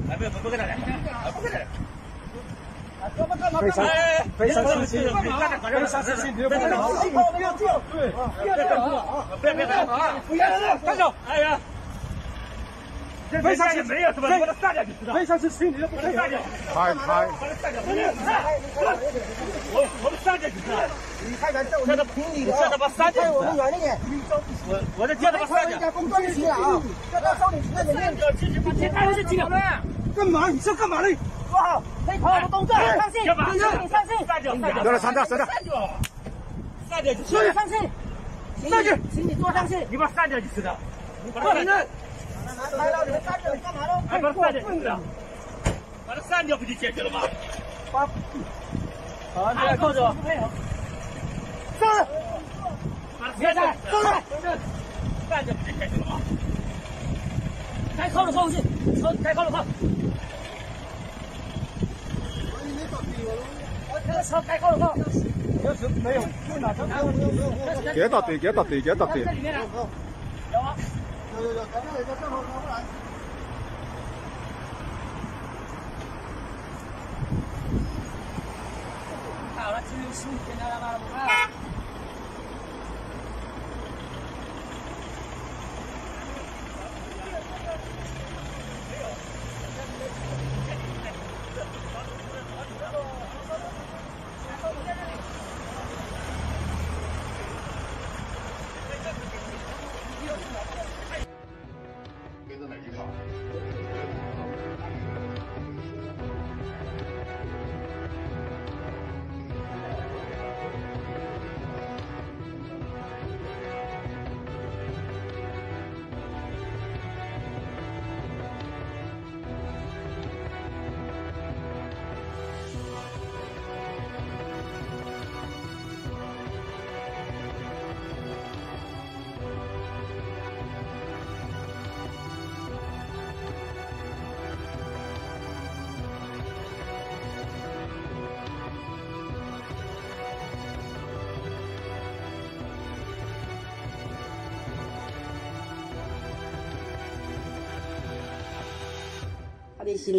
哎，不跟他来，不跟他来。非常生气，非常生气，别跑，不要叫，对，别跑，不要站住！哎呀，非常没有什么，把他杀掉就知道。非常是心里的不可以杀掉，把他杀掉，我们杀掉就知道。你看看，叫他评理的，叫他把杀掉，我们远一点。我在叫他把杀掉。工作就行了啊，叫他收你那里面。现在是几点了？干嘛？你这干嘛呢？说好，配合我的动作，上去，你上去，杀掉，让他删掉，删掉，删掉就行了，上去，上去，请你坐上去，你把他删掉就知道。把他删掉，来了，你们删掉，你干嘛呢？哎，把他删掉就知道，把他删掉不就解决了吗？好，你来扣着，上，别站，上来，删掉不就解决了吗？该扣的扣去，该扣的扣。车开过了吗？就是没有，给到对，给到对，给到对。有啊，有，咱们那个正好拿过来。好了，继续检查了吗？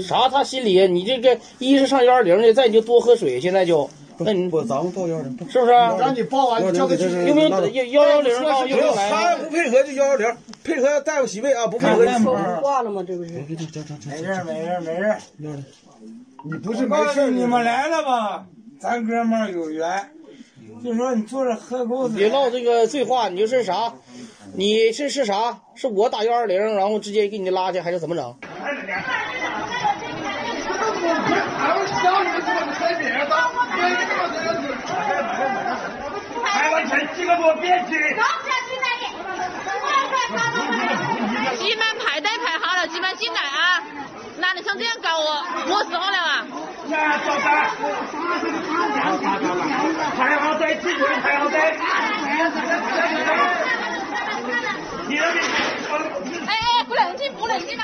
啥？他心里，你这个一是上120去，再你就多喝水。现在就，那你不，咱们报120，是不是？让你报完，交给有没有110报？有没有来？他不配合就110，配合大夫洗胃啊，不配合就挂了吗？这不是？没事。你不是没事，你们来了吧？咱哥们儿有缘，就说你坐着喝口水。别唠这个醉话，你就是啥？你是啥？是我打120，然后直接给你拉去，还是怎么整？开完钱几个多别去。你们排队排好了，你们进来啊！哪里想这样搞我？我时候了啊！呀，小三，排好队，进去排好队。哎，不能进吧！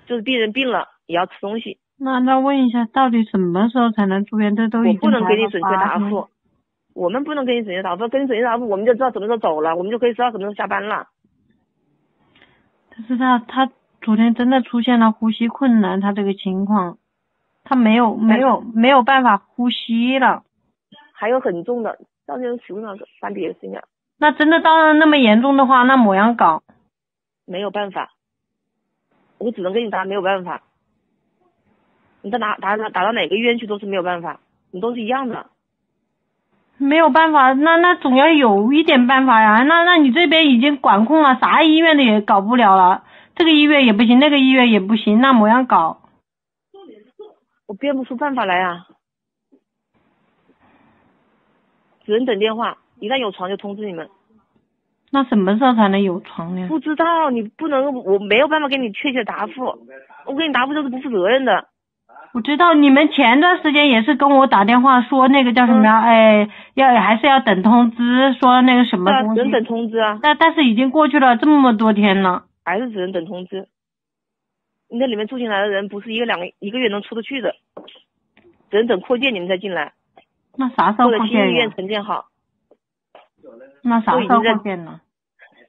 就是病人病了也要吃东西。那问一下，到底什么时候才能出院？这都已经我不能给你准确答复，我们不能给你准确答复，给你准确答复我们就知道什么时候走了，我们就可以知道什么时候下班了。但是他昨天真的出现了呼吸困难，他这个情况，他没有办法呼吸了。还有很重的，到时候使用那个翻别心啊。那真的到那么严重的话，那么样搞？没有办法，我只能跟你答没有办法。你打到哪个医院去都是没有办法，你都是一样的。没有办法，那总要有一点办法呀。那你这边已经管控了，啥医院的也搞不了了，这个医院也不行，那个医院也不行，那么样搞？我编不出办法来啊，只能等电话，一旦有床就通知你们。那什么时候才能有床呢？不知道，你不能，我没有办法给你确切的答复，我给你答复就是不负责任的。我知道你们前段时间也是跟我打电话说那个叫什么呀？还是要等通知，说那个什么东西。只能等通知啊。但是已经过去了这么多天了，还是只能等通知。你那里面住进来的人不是一个月能出得去的，只能等扩建你们再进来。那啥时候扩建？或者新医院重建好。那啥时候扩建呢？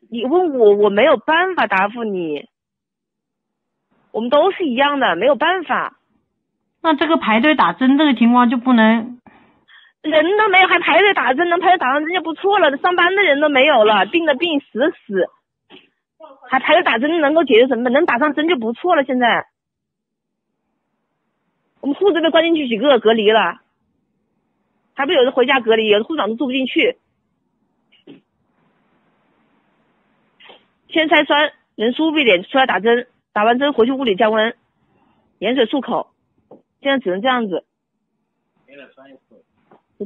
你问我没有办法答复你。我们都是一样的，没有办法。那这个排队打针这个情况就不能，人都没有还排队打针，能排队打针就不错了，上班的人都没有了，病的病，死的死，还排队打针能够解决什么？能打上针就不错了。现在我们护士被关进去几个隔离了，还不有人回家隔离，有的护士长都住不进去。先拆栓，人舒服一点出来打针，打完针回去屋里降温，盐水漱口。现在只能这样子，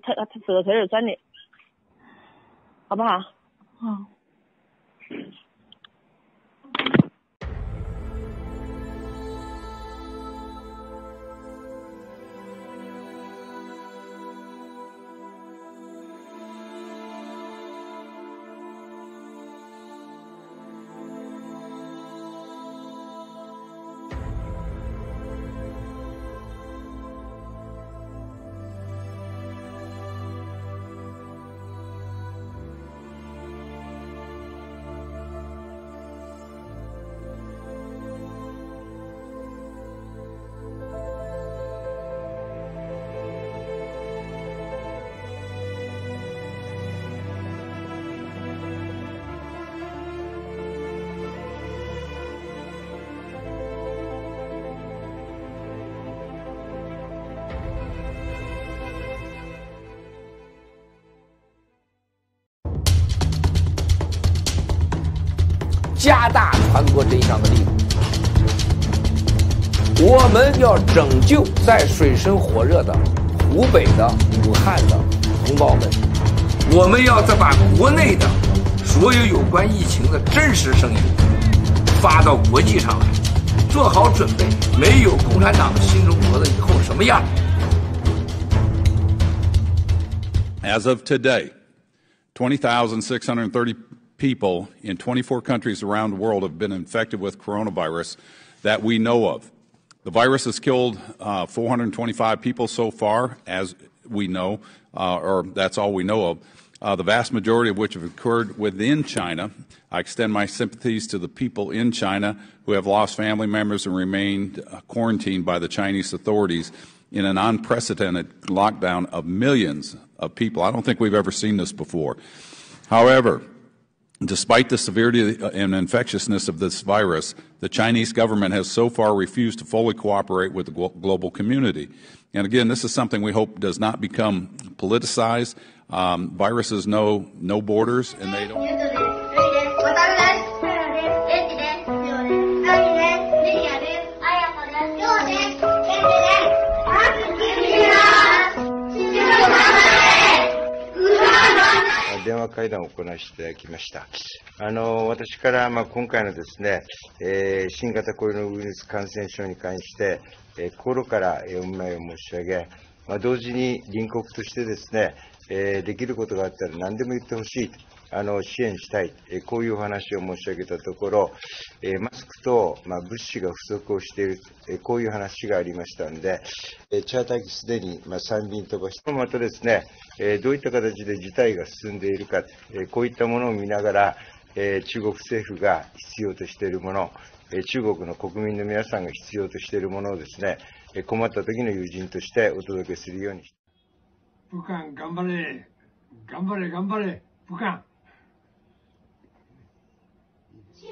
他手头有酸点，好不好？好。加大传播真相的力度，我们要拯救在水深火热的湖北的武汉的同胞们，我们要再把国内的所有有关疫情的真实声音发到国际上来，做好准备，没有共产党的新中国的以后什么样。 As of today, 20,630 people in 24 countries around the world have been infected with coronavirus that we know of. The virus has killed 425 people so far, as we know, or that's all we know of, the vast majority of which have occurred within China. I extend my sympathies to the people in China who have lost family members and remained quarantined by the Chinese authorities in an unprecedented lockdown of millions of people. I don't think we've ever seen this before. However, despite the severity and infectiousness of this virus, the Chinese government has so far refused to fully cooperate with the global community. And again, this is something we hope does not become politicized. Viruses know no borders, and they don't. 電話会談を行わせていただきました。私から今回のですね、新型コロナウイルス感染症に関して、心からお見舞いを申し上げ、同時に隣国としてですね、できることがあったら何でも言ってほしい。支援したい、こういうお話を申し上げたところ、マスクと、物資が不足をしている、こういう話がありましたので、チャーター機すでに3便飛ばして、またですね、どういった形で事態が進んでいるか、こういったものを見ながら、中国政府が必要としているもの、中国の国民の皆さんが必要としているものをですね、困った時の友人としてお届けするように。武漢頑張れ、頑張れ、頑張れ、武漢。 为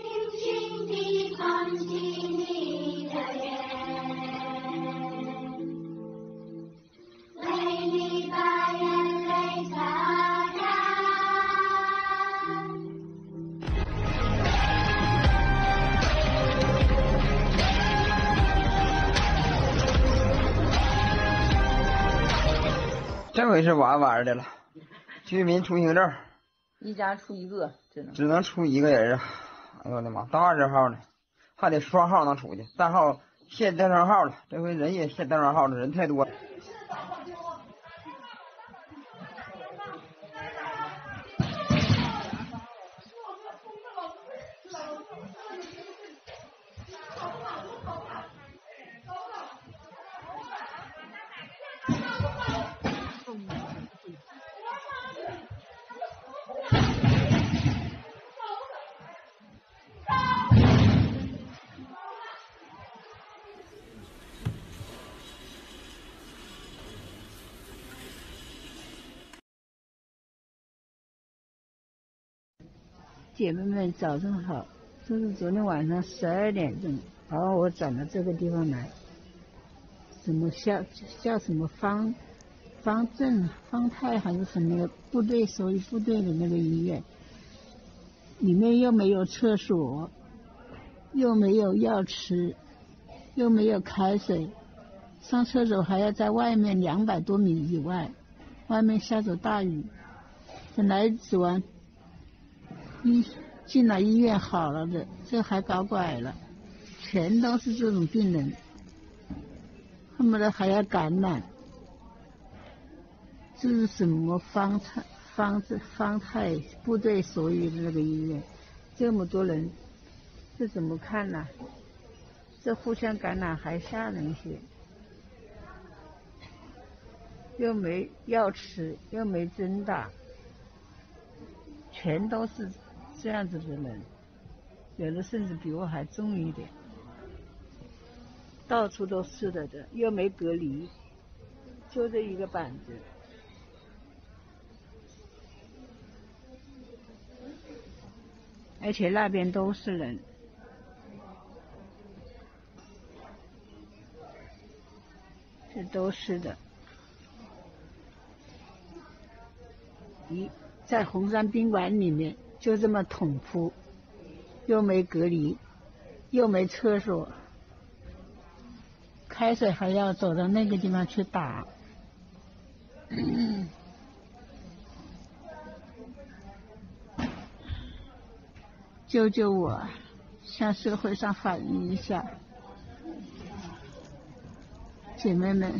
你把眼泪擦。这回是玩的了，居民出行证，一家出一个，只能出一个人啊！哎呦我的妈，到20号了，还得双号能出去，单号限单双号了，这回人也限单双号了，人太多了。姐妹们早上好，这是昨天晚上12点钟，然后我转到这个地方来，什么叫什么方太还是什么的部队，所谓部队的那个医院，里面又没有厕所，又没有药吃，又没有开水，上厕所还要在外面200多米以外，外面下着大雨，本来指望进了医院好了的，这还搞拐了，全都是这种病人，恨不得还要感染。这是什么方太部队所有的那个医院，这么多人，这怎么看呢？这互相感染还吓人些，又没药吃，又没针打，全都是这样子的人，有的甚至比我还重一点，到处都是的，又没隔离，就这一个板子。而且那边都是人，这都是的。在红山宾馆里面就这么统铺，又没隔离，又没厕所，开水还要走到那个地方去打。救救我，向社会上反映一下，姐妹们。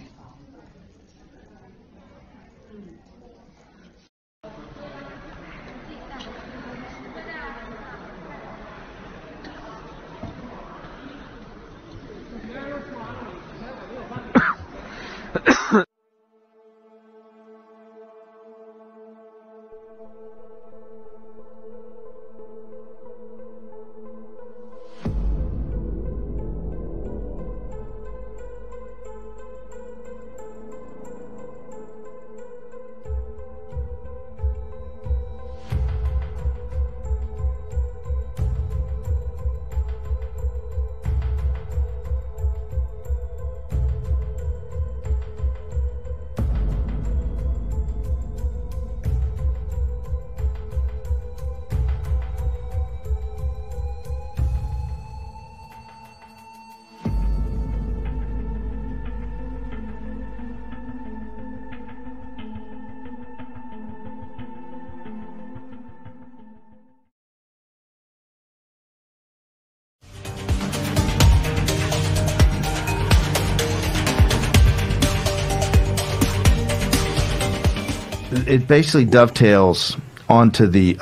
It basically dovetails onto the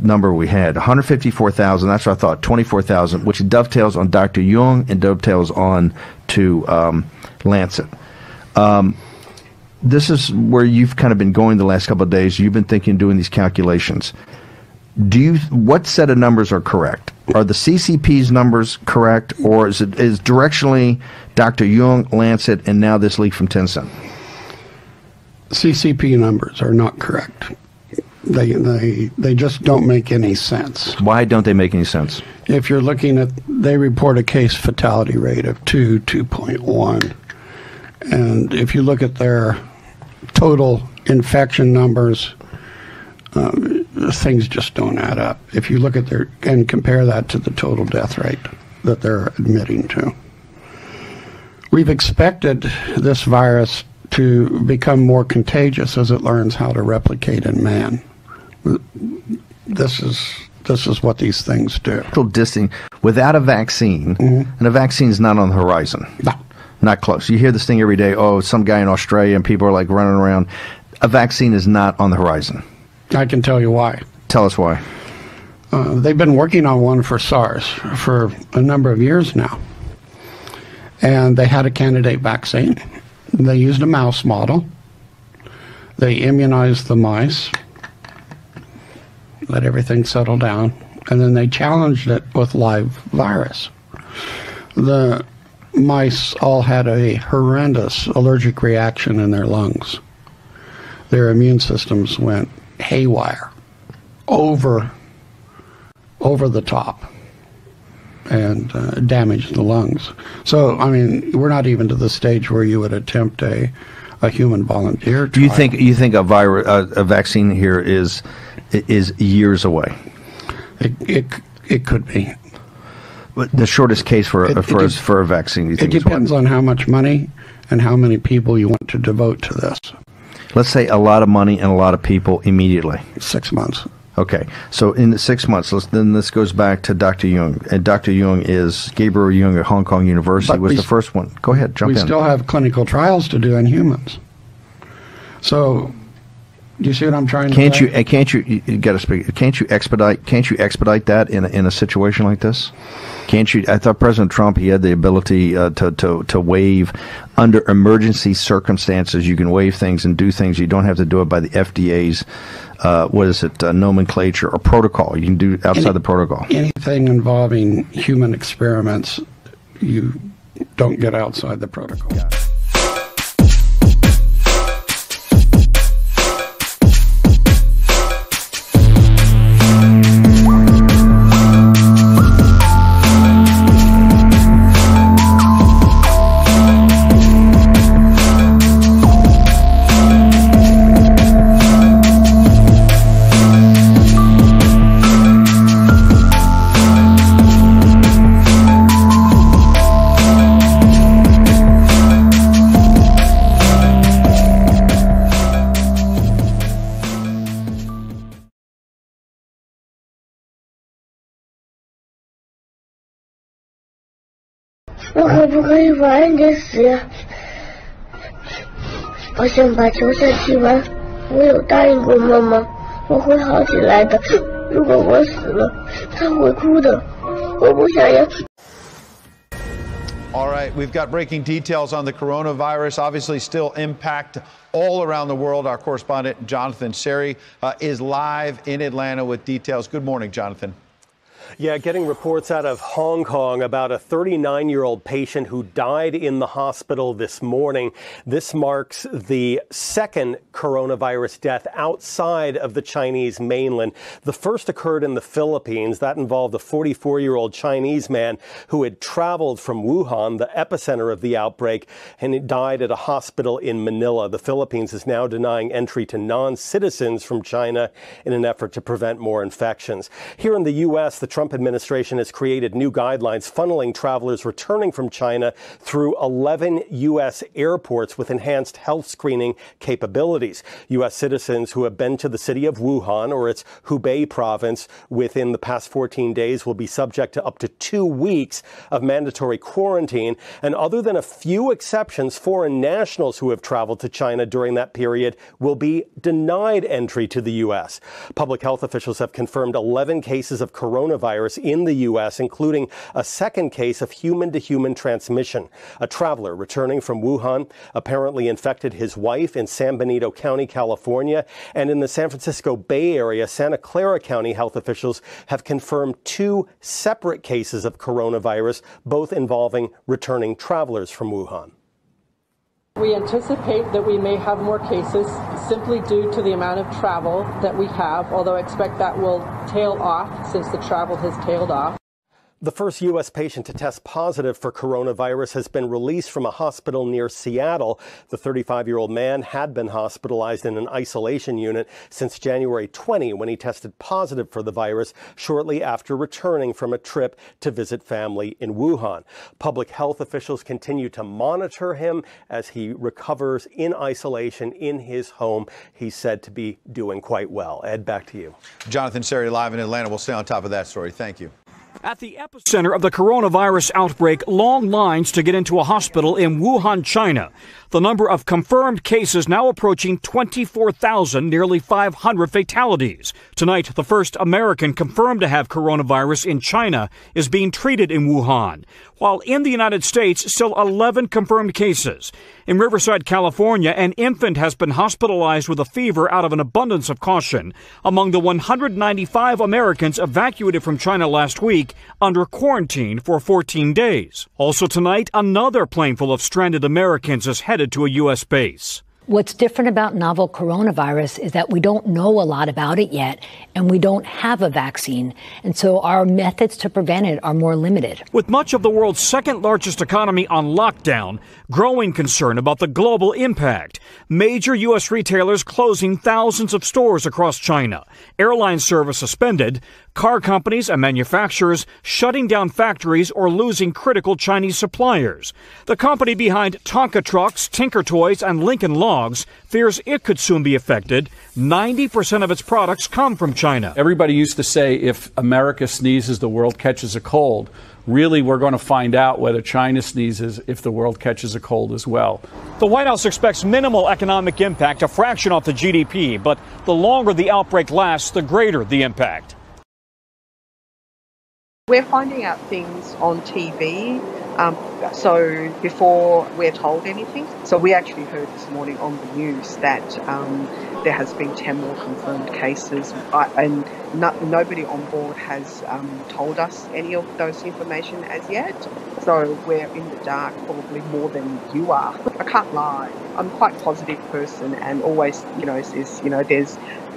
number we had, 154,000. That's what I thought, 24,000, which dovetails on Dr. Jung and dovetails on to Lancet. This is where you've kind of been going the last couple of days. You've been thinking, doing these calculations. What set of numbers are correct? Are the CCP's numbers correct, or is directionally Dr. Jung, Lancet, and now this leak from Tencent? CCP numbers are not correct. They just don't make any sense. Why don't they make any sense? If you're looking at, they report a case fatality rate of 2.1. And if you look at their total infection numbers, things just don't add up. If you look at their, and compare that to the total death rate that they're admitting to. We've expected this virus to become more contagious as it learns how to replicate in man. This is what these things do. Distancing without a vaccine, and a vaccine is not on the horizon. No. Not close. You hear this thing every day, oh, some guy in Australia, and people are like running around. A vaccine is not on the horizon. I can tell you why. Tell us why. They've been working on one for SARS for a number of years now. And they had a candidate vaccine. They used a mouse model. They immunized the mice, let everything settle down, and then they challenged it with live virus. The mice all had a horrendous allergic reaction in their lungs. Their immune systems went haywire, over the top, and damaged the lungs. So, I mean, we're not even to the stage where you would attempt a human volunteer trial. Do you think a vaccine here is years away? It could be. But the shortest case for a vaccine, you think? It depends on how much money and how many people you want to devote to this. Let's say a lot of money and a lot of people immediately. 6 months. Okay, so in the 6 months, then this goes back to Dr. Jung. And Dr. Jung is Gabriel Jung at Hong Kong University was the first one. Go ahead, jump in. We still have clinical trials to do in humans. So, do you see what I'm trying to say? You got to speak. Can't you expedite that in a situation like this? Can't you? I thought President Trump, he had the ability to waive under emergency circumstances. You can waive things and do things. You don't have to do it by the FDA's nomenclature or protocol. You can do outside the protocol. Anything involving human experiments, you don't get outside the protocol.我可不可以晚一点死呀？我想把球赛踢完，我有答应过妈妈，我会好起来的。如果我死了，她会哭的。我不想要。All right, we've got breaking details on the coronavirus, obviously still impact all around the world. Our correspondent, Jonathan Seri, is live in Atlanta with details. Good morning, Jonathan. Yeah, getting reports out of Hong Kong about a 39-year-old patient who died in the hospital this morning. This marks the second coronavirus death outside of the Chinese mainland. The first occurred in the Philippines. That involved a 44-year-old Chinese man who had traveled from Wuhan, the epicenter of the outbreak, and he died at a hospital in Manila. The Philippines is now denying entry to non-citizens from China in an effort to prevent more infections. Here in the U.S., the Trump administration has created new guidelines funneling travelers returning from China through 11 U.S. airports with enhanced health screening capabilities. U.S. citizens who have been to the city of Wuhan or its Hubei province within the past 14 days will be subject to up to 2 weeks of mandatory quarantine. And other than a few exceptions, foreign nationals who have traveled to China during that period will be denied entry to the U.S. Public health officials have confirmed 11 cases of coronavirus in the U.S., including a second case of human-to-human transmission. A traveler returning from Wuhan apparently infected his wife in San Benito County, California, and in the San Francisco Bay Area, Santa Clara County health officials have confirmed 2 separate cases of coronavirus, both involving returning travelers from Wuhan. We anticipate that we may have more cases simply due to the amount of travel that we have, although I expect that will tail off since the travel has tailed off. The first U.S. patient to test positive for coronavirus has been released from a hospital near Seattle. The 35-year-old man had been hospitalized in an isolation unit since January 20 when he tested positive for the virus shortly after returning from a trip to visit family in Wuhan. Public health officials continue to monitor him as he recovers in isolation in his home. He's said to be doing quite well. Ed, back to you. Jonathan Seri live in Atlanta. We'll stay on top of that story. Thank you. At the epicenter of the coronavirus outbreak, long lines to get into a hospital in Wuhan, China. The number of confirmed cases now approaching 24,000, nearly 500 fatalities. Tonight, the first American confirmed to have coronavirus in China is being treated in Wuhan, while in the United States, still 11 confirmed cases. In Riverside, California, an infant has been hospitalized with a fever out of an abundance of caution. Among the 195 Americans evacuated from China last week under quarantine for 14 days. Also tonight, another plane full of stranded Americans is headed to a U.S. base. What's different about novel coronavirus is that we don't know a lot about it yet, and we don't have a vaccine. And so our methods to prevent it are more limited. With much of the world's second largest economy on lockdown, growing concern about the global impact. Major U.S. retailers closing thousands of stores across China. Airline service suspended. Car companies and manufacturers shutting down factories or losing critical Chinese suppliers. The company behind Tonka Trucks, Tinker Toys, and Lincoln Logs fears it could soon be affected. 90% of its products come from China. Everybody used to say if America sneezes, the world catches a cold. Really, we're going to find out whether China sneezes if the world catches a cold as well. The White House expects minimal economic impact, a fraction off the GDP, but the longer the outbreak lasts, the greater the impact. We're finding out things on TV, so before we're told anything. So we actually heard this morning on the news that there has been 10 more confirmed cases, and nobody on board has told us any of those information as yet. So we're in the dark probably more than you are. I can't lie. I'm quite a positive person and always, says,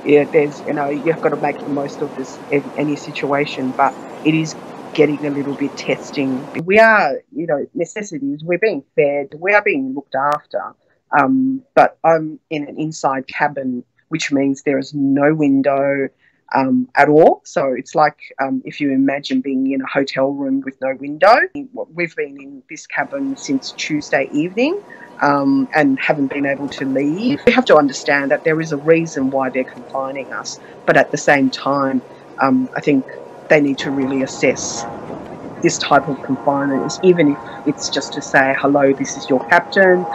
you've got to make the most of this any situation, but it is getting a little bit testing. We are, necessities. We're being fed. We are being looked after. But I'm in an inside cabin, which means there is no window at all. So it's like if you imagine being in a hotel room with no window. We've been in this cabin since Tuesday evening and haven't been able to leave. We have to understand that there is a reason why they're confining us. But at the same time, I think they need to really assess this type of confinement, even if it's just to say, hello, this is your captain,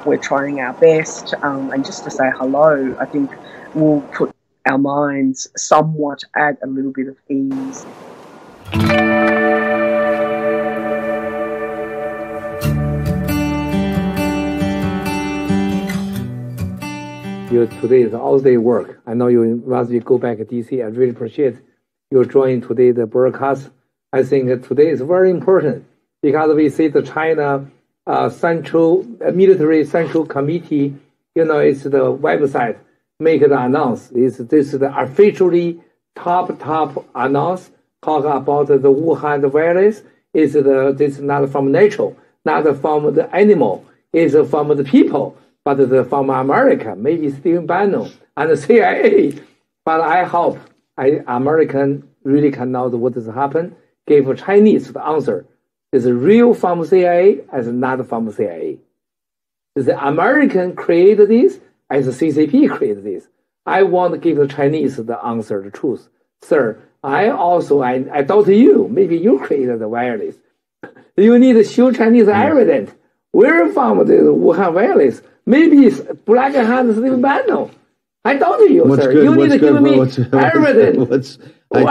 we're trying our best, and just to say hello, I think will put our minds somewhat at a little bit of ease. Today is all-day work. I know once you go back to DC, I really appreciate you joining today the broadcast. I think today is very important because we see the China military central committee, it's the website make the announce. This is the officially top announce talk about the Wuhan virus. This is not from nature, not from the animal. It's from the people, but from America, maybe Stephen Bannon and the CIA. But I hope American really can know what has happened. Give Chinese the answer. Is it real from CIA as not from CIA? Is the American created this as the CCP created this? I want to give the Chinese the answer, the truth. Sir, I doubt you. Maybe you created the virus. You need to show Chinese evidence. Where from the Wuhan virus? Maybe it's Black Hand Stephen Bannon. I doubt you, sir. You need to give me evidence. I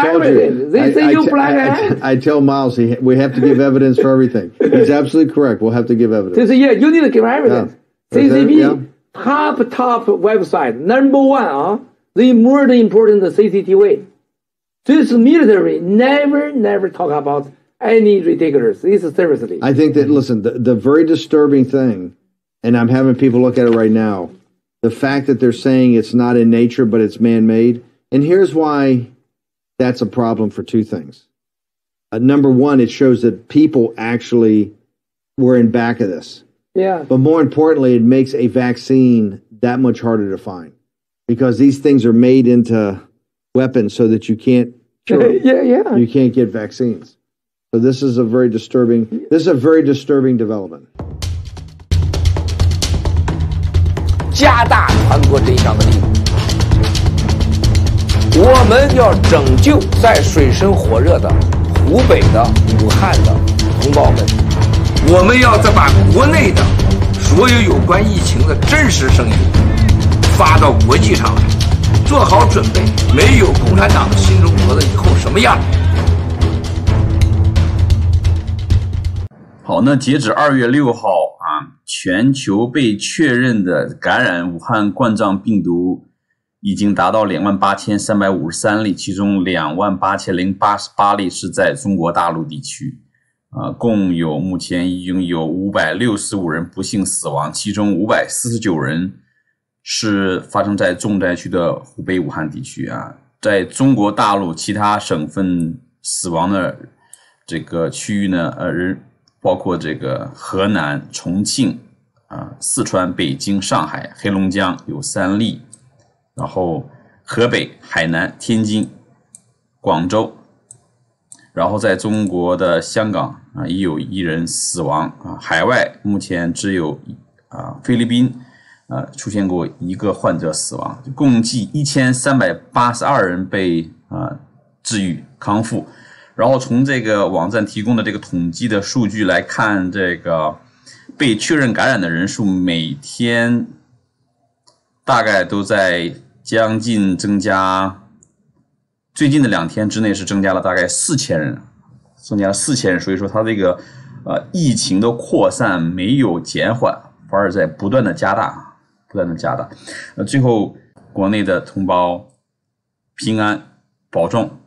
tell Miles we have to give evidence for everything. He's absolutely correct. We'll have to give evidence. Yeah, you need to give evidence. Yeah. CCP, top website, number one. The more important CCTV. This military never talk about any ridiculous. This is seriously. I think that, listen, the very disturbing thing, and I'm having people look at it right now, the fact that they're saying it's not in nature, but it's man-made. And here's why that's a problem for two things. number one, it shows that people actually were in back of this. Yeah. But more importantly, it makes a vaccine that much harder to find because these things are made into weapons so that you can't cure them. Yeah. You can't get vaccines. So this is a very disturbing development. 加大传播真相的力度，我们要拯救在水深火热的湖北的武汉的同胞们，我们要再把国内的所有有关疫情的真实声音发到国际上来，做好准备，没有共产党的新中国的以后什么样？好，那截止2月6号啊，全球被确认的感染武汉冠状病毒已经达到28353例，其中28088例是在中国大陆地区，目前已经有565人不幸死亡，其中549人是发生在重灾区的湖北武汉地区啊。在中国大陆其他省份死亡的这个区域呢，包括这个河南、重庆四川、北京、上海、黑龙江有3例，然后河北、海南、天津、广州，然后在中国的香港也有1人死亡海外目前只有菲律宾出现过1个患者死亡，共计1382人被治愈康复。然后从这个网站提供的这个统计的数据来看，这个被确认感染的人数每天大概都在将近增加，最近的2天之内是增加了大概4000人，增加了4000人，所以说它这个疫情的扩散没有减缓，反而在不断的加大。最后国内的同胞平安保重，